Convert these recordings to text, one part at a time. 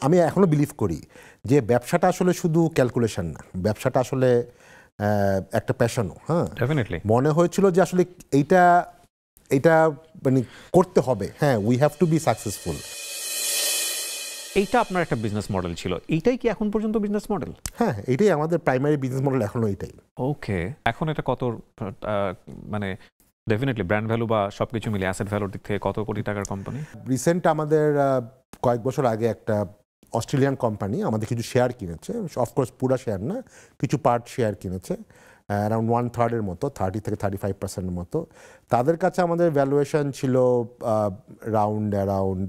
আমি এখনো বিলিভ করি যে ব্যবসাটা আসলে শুধু ক্যালকুলেশন না, ব্যবসাটা আসলে একটা প্যাশনও। হ্যাঁ, ডেফিনেটলি মনে হয়েছিল যে আসলে এইটা এটা মানে করতে হবে। হ্যাঁ, we have to be successful. এইটা আপনার একটা বিজনেস মডেল ছিল, এইটাই কি এখন পর্যন্ত বিজনেস মডেল? হ্যাঁ, এটাই আমাদের প্রাইমারি বিজনেস মডেল, এখনো এটাই। ওকে, এখন এটা কত মানে ডেফিনেটলি ব্র্যান্ড ভ্যালু বা সবকিছু মিলে অ্যাসেট ভ্যালুর দিক থেকে কত কোটি টাকার কোম্পানি? রিসেন্ট আমাদের কয়েক বছর আগে একটা অস্ট্রেলিয়ান কোম্পানি আমাদের কিছু শেয়ার কিনেছে। অফকোর্স পুরা শেয়ার না, কিছু পার্ট শেয়ার কিনেছে, অ্যারাউন্ড 1/3 মতো, 30-35% মতো। তাদের কাছে আমাদের ভ্যালুয়েশন ছিল অ্যারাউন্ড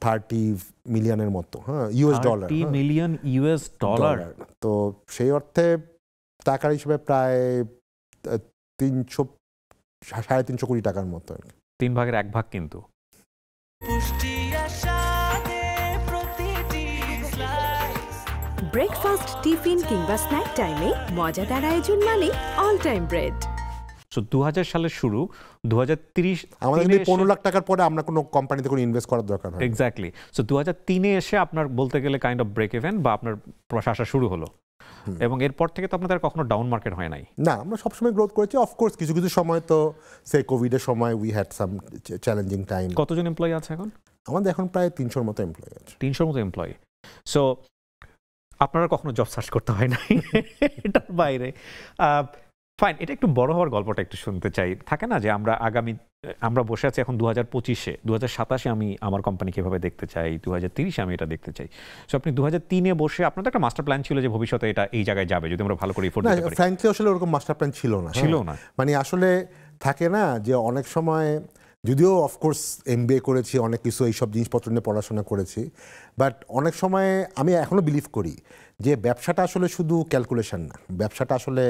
30 মিলিয়নের মতো। হ্যাঁ, US dollar. 30 million US dollar. তো সেই অর্থে টাকার হিসেবে প্রায় 300-350 কোটি টাকার মতো। 3 ভাগের 1 ভাগ কিন্তু। ব্রেকফাস্ট, টিফিন কিংবা স্ন্যাক টাইমে মজাদার আয়োজন মানে অল টাইম ব্রেড। সো 2000 সালের শুরু, 2030 আমাদের 15 লাখ টাকার পরে আমরা কোনো কোম্পানিতে কোনো ইনভেস্ট করার দরকার হয়। এক্স্যাক্টলি। সো 2003-এ এসে আপনার বলতে গেলে কাইন্ড অফ ব্রেক ইভেন বা আপনার প্রসাশা শুরু হলো, এবং এরপর থেকে তো আপনাদের কখনো ডাউন মার্কেট হয় নাই? না, আমরা সবসময় গ্রোথ করেছি। অফকোর্স কিছু কিছু সময় তো সে কোভিডের সময় we had some challenging time. কতজন এমপ্লয়ি আছে এখন? আমাদের এখন প্রায় 300-র মতো এমপ্লয়ি আছে। 300-র মতো এমপ্লয়ি। সো আপনারা কখনো জব সার্চ করতে হয় নাই এটার বাইরে? ফাইন, এটা একটু বড় হওয়ার গল্পটা একটু শুনতে চাই। থাকে না যে আমরা বসে আছি এখন 2025-এ, 2027-এ আমি আমার কোম্পানিকে এভাবে দেখতে চাই, 2030-এ আমি এটা দেখতে চাই। সো আপনি 2003-এ বসে আপনার তো একটা মাস্টার প্ল্যান ছিল যে ভবিষ্যতে এটা এই জায়গায় যাবে যদি আমরা ভালো করে এফোর্ট দিতে পারি। ফ্র্যাঙ্কলি আসলে ওরকম মাস্টার প্ল্যান ছিল না। মানে আসলে থাকে না যে অনেক সময়, যদিও অফকোর্স এমবিএ করেছি, অনেক কিছু এইসব জিনিসপত্র নিয়ে পড়াশোনা করেছি, বাট অনেক সময় আমি এখনো বিলিভ করি যে ব্যবসাটা আসলে শুধু ক্যালকুলেশন না, ব্যবসাটা আসলে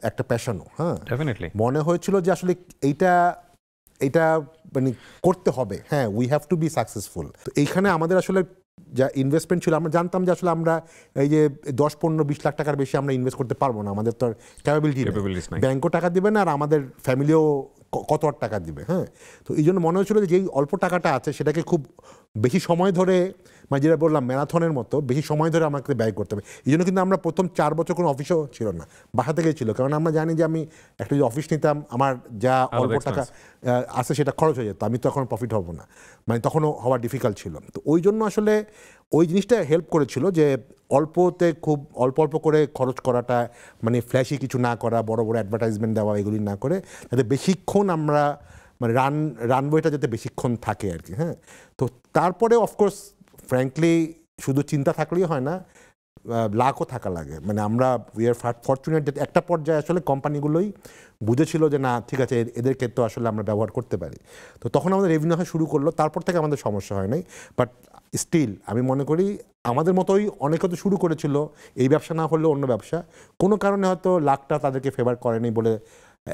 একটা প্যাশনও। হ্যাঁ, ডেফিনেটলি মনে হয়েছিল যে আসলে এইটা মানে করতে হবে। হ্যাঁ, we have to be successful. তো এইখানে আমাদের আসলে যা ইনভেস্টমেন্ট ছিল, আমরা জানতাম যে আসলে আমরা এই যে 10-15-20 লাখ টাকার বেশি আমরা ইনভেস্ট করতে পারবো না, আমাদের তো ক্যাপাবিলিটি নেই, ব্যাংকও টাকা দিবে না, আর আমাদের ফ্যামিলিও কত আর টাকা দিবে। হ্যাঁ, তো এই জন্য মনে হয়েছিল যে যেই অল্প টাকাটা আছে সেটাকে খুব বেশি সময় ধরে, মানে যেটা বললাম ম্যারাথনের মতো বেশি সময় ধরে আমাকে ব্যয় করতে হবে। এই জন্য কিন্তু আমরা প্রথম 4 বছর কোনো অফিসও ছিল না, বাসা থেকেই ছিল। কারণ আমরা জানি যে আমি একটা যদি অফিস নিতাম, আমার যা অল্প টাকা আছে সেটা খরচ হয়ে যেত, আমি তো এখন প্রফিট হব না, মানে তখনও হওয়া ডিফিকাল্ট ছিল। তো ওই জন্য আসলে ওই জিনিসটা হেল্প করেছিল যে অল্পতে খুব অল্প করে খরচ করাটা, মানে ফ্ল্যাশি কিছু না করা, বড় বড় অ্যাডভার্টাইজমেন্ট দেওয়া, এগুলি না করে যাতে বেশিক্ষণ আমরা মানে রানওয়েটা যাতে বেশিক্ষণ থাকে আর কি। হ্যাঁ, তো তারপরে অফকোর্স ফ্র্যাঙ্কলি শুধু চিন্তা থাকলেই হয় না, লাখও থাকা লাগে। মানে আমরা উই আর ফরচুনেট যে একটা পর্যায়ে আসলে কোম্পানিগুলোই বুঝেছিল যে না ঠিক আছে, এদেরকে তো আসলে আমরা ব্যবহার করতে পারি। তো তখন আমাদের রেভিনিউ হয় শুরু করলো, তারপর থেকে আমাদের সমস্যা হয় নাই। বাট স্টিল আমি মনে করি আমাদের মতোই অনেকে তো শুরু করেছিল এই ব্যবসা না হলেও অন্য ব্যবসা, কোনো কারণে হয়তো লাখটা তাদেরকে ফেভার করেনি বলে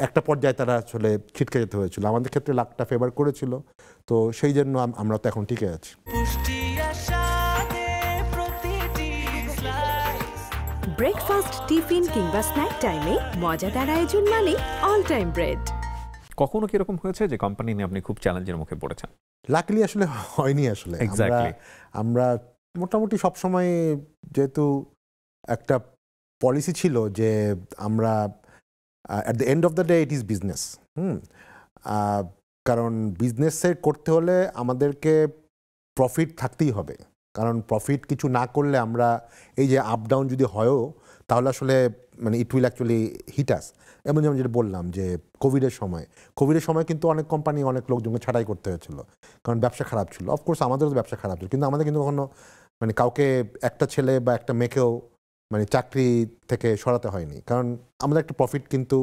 একটা পর্যায়ে তারা আসলে ছিটকে যেতে হয়েছিল। আমাদের ক্ষেত্রে লাখটা ফেভার করেছিল, তো সেই জন্য আমরা তো এখন টিকে আছি। ব্রেকফাস্ট, টিফিন কিংবা স্ন্যাক টাইমে মজাদার আয়োজন মানে অল টাইম ব্রেড। কখনো কি এরকম হয়েছে যে কোম্পানি নিয়ে আপনি খুব চ্যালেঞ্জের মুখে পড়েছেন? লাকিলি আসলে হয়নি। আসলে আমরা মোটামুটি সবসময়, যেহেতু একটা পলিসি ছিল যে আমরা at the end of the day it is business. কারণ বিজনেসে করতে হলে আমাদেরকে প্রফিট থাকতেই হবে, কারণ প্রফিট কিছু না করলে আমরা এই যে আপ ডাউন যদি হয়ও তাহলে আসলে মানে ইট উইল অ্যাকচুয়ালি হিট আস। এমন যেমন যেটা বললাম যে কোভিডের সময় কিন্তু অনেক কোম্পানি, অনেক লোকজনকে ছাঁটাই করতে হয়েছিল, কারণ ব্যবসা খারাপ ছিল। অফকোর্স আমাদেরও তো ব্যবসা খারাপ ছিল, কিন্তু আমাদের কিন্তু কখনো মানে কাউকে, একটা ছেলে বা একটা মেয়েকেও মানে চাকরি থেকে সরাতে হয়নি, কারণ আমাদের একটা প্রফিট কিন্তু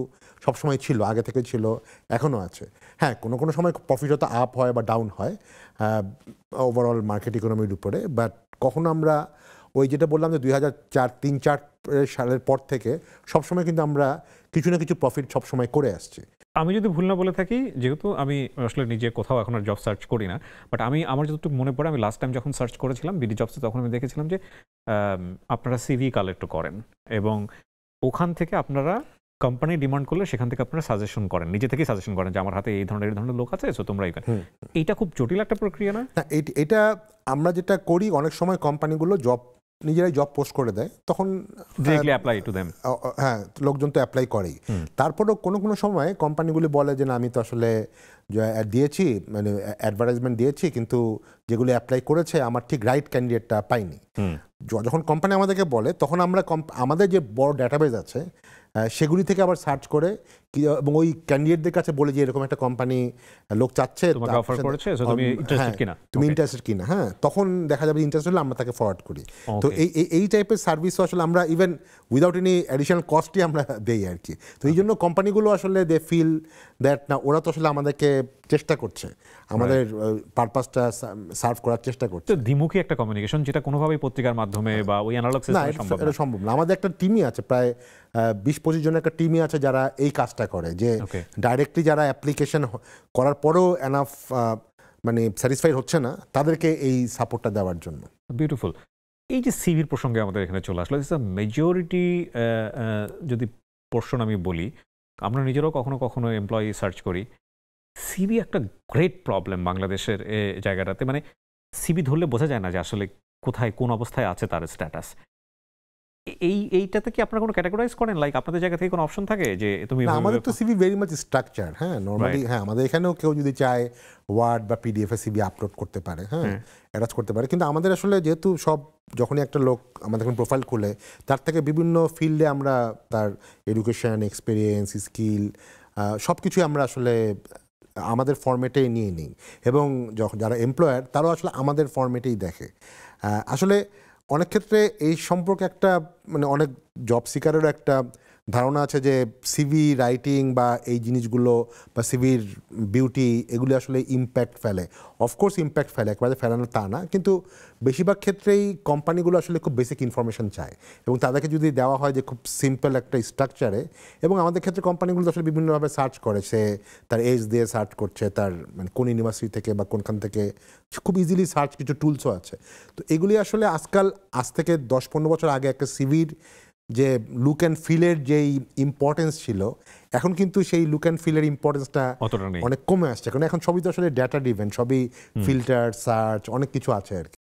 সবসময় ছিল, আগে থেকে ছিল, এখনও আছে। হ্যাঁ, কোনো সময় প্রফিট হয়তো আপ হয় বা ডাউন হয় ওভারঅল মার্কেট ইকোনমির উপরে, বাট কখনো আমরা ওই যেটা বললাম যে 2003-4 সালের পর থেকে সবসময় কিন্তু আমরা কিছু না কিছু প্রফিট সবসময় করে আসছি। আমি যদি ভুল না বলে থাকি, যেহেতু আমি আসলে নিজে কোথাও এখন আর জব সার্চ করি না, বাট আমার যতটুকু মনে পড়ে আমি লাস্ট টাইম যখন সার্চ করেছিলাম বিডি জবসে, তখন আমি দেখেছিলাম যে আপনারা সিভি কালেক্ট করেন এবং ওখান থেকে আপনারা কোম্পানি ডিমান্ড করলে সেখান থেকে আপনারা সাজেশন করেন, নিজে থেকেই সাজেশন করেন যে আমার হাতে এই ধরনের লোক আছে, সো তোমরা এইটা খুব জটিল একটা প্রক্রিয়া না? এটা আমরা যেটা করি, অনেক সময় কোম্পানিগুলো নিজেরাই জব পোস্ট করে দেয়, তখন অ্যাপ্লাই টু দেম, হ্যাঁ লোকজন তো অ্যাপ্লাই করেই। তারপরেও কোনো কোনো সময় কোম্পানিগুলি বলে যে না, আমি তো আসলে দিয়েছি, মানে অ্যাডভার্টাইজমেন্ট দিয়েছি, কিন্তু যেগুলো অ্যাপ্লাই করেছে আমার ঠিক রাইট ক্যান্ডিডেটটা পাইনি। যখন কোম্পানি আমাদেরকে বলে, তখন আমরা আমাদের যে বড় ডাটাবেজ আছে সেগুলি থেকে আবার সার্চ করে এবং ওই ক্যান্ডিডেটদের কাছে বলে যে এরকম একটা কোম্পানি লোক চাচ্ছে, তুমি ইন্টারেস্টেড কিনা। হ্যাঁ, তখন দেখা যাবে ইন্টারেস্ট হলে আমরা তাকে ফরওয়ার্ড করি। তো এই টাইপের সার্ভিসও আসলে আমরা ইভেন উইদাউট এনি অ্যাডিশনাল কস্টই আমরা দেই আর কি। তো এই জন্য কোম্পানিগুলো আসলে দে ফিল দ্যাট না, ওরা তো আসলে আমাদেরকে চেষ্টা করছে, আমাদের পারপাসটা সার্ভ করার চেষ্টা করছে। দ্বিমুখী একটা কমিউনিকেশন, যেটা কোনোভাবেই পত্রিকার মাধ্যমে বা ওই অ্যানালগ সিস্টেমে সম্ভব না। আমাদের একটা টিমই আছে, প্রায় 20-25 জনের একটা টিমই আছে যারা এই কাজটা করে, যে ডাইরেক্টলি যারা অ্যাপ্লিকেশন করার পরেও এনাফ মানে স্যাটিসফাইড হচ্ছে না, তাদেরকে এই সাপোর্টটা দেওয়ার জন্য। বিউটিফুল। এই যে সিভির প্রসঙ্গে আমাদের এখানে চলে আসলো, মেজরিটি যদি পোর্শন আমি বলি, আমরা নিজেরাও কখনো কখনো এমপ্লয়ি সার্চ করি, সিভি একটা গ্রেট প্রবলেম বাংলাদেশের জায়গাটাতে। মানে সিভি ধরলে বোঝা যায় না যে আসলে কোথায় কোন অবস্থায় আছে তার স্ট্যাটাস। এইটাতে কি আপনারা কোনো ক্যাটাগরাইজ করেন, লাইক আপনাদের জায়গা থেকে কোনো অপশন থাকে যে তুমি? আমাদের তো সিভি ভেরি মাচ স্ট্রাকচার। হ্যাঁ, নরমালি হ্যাঁ আমাদের এখানেও কেউ যদি চায় ওয়ার্ড বা পিডিএফ এ সিভি আপলোড করতে পারে, হ্যাঁ অ্যাটাচ করতে পারে। কিন্তু আমাদের আসলে যেহেতু সব, যখনই একটা লোক আমাদের এখন প্রোফাইল খুলে, তার থেকে বিভিন্ন ফিল্ডে আমরা তার এডুকেশন, এক্সপিরিয়েন্স, স্কিল সব কিছুই আমরা আসলে আমাদের ফরম্যাটেই নিয়ে নিই, এবং যারা এমপ্লয়ার তারাও আসলে আমাদের ফরম্যাটেই দেখে। আসলে অনেক ক্ষেত্রে এই সম্পর্কে একটা মানে অনেক জব সিকারেরও একটা ধারণা আছে যে সিভি রাইটিং বা এই জিনিসগুলো বা সিভির বিউটি এগুলি আসলে ইম্প্যাক্ট ফেলে। অফকোর্স ইম্প্যাক্ট ফেলে, একবারে ফেলানো তা না, কিন্তু বেশিরভাগ ক্ষেত্রেই কোম্পানিগুলো আসলে খুব বেসিক ইনফরমেশন চায়, এবং তাদেরকে যদি দেওয়া হয় যে খুব সিম্পল একটা স্ট্রাকচারে, এবং আমাদের ক্ষেত্রে কোম্পানিগুলো আসলে বিভিন্নভাবে সার্চ করে, সে তার এজ দিয়ে সার্চ করছে, তার মানে কোন ইউনিভার্সিটি থেকে বা কোনখান থেকে, খুব ইজিলি সার্চ কিছু টুলসও আছে। তো এগুলি আসলে আজ থেকে 10-15 বছর আগে একটা সিভির যে লুক অ্যান্ড ফিলের যেই ইম্পর্টেন্স ছিল, এখন কিন্তু সেই লুক অ্যান্ড ফিলের ইম্পর্টেন্সটা অনেক কমে আসছে। কারণ এখন সবই তো আসলে ডেটা ডিভেন, সবই ফিল্টার, সার্চ, অনেক কিছু আছে আর কি।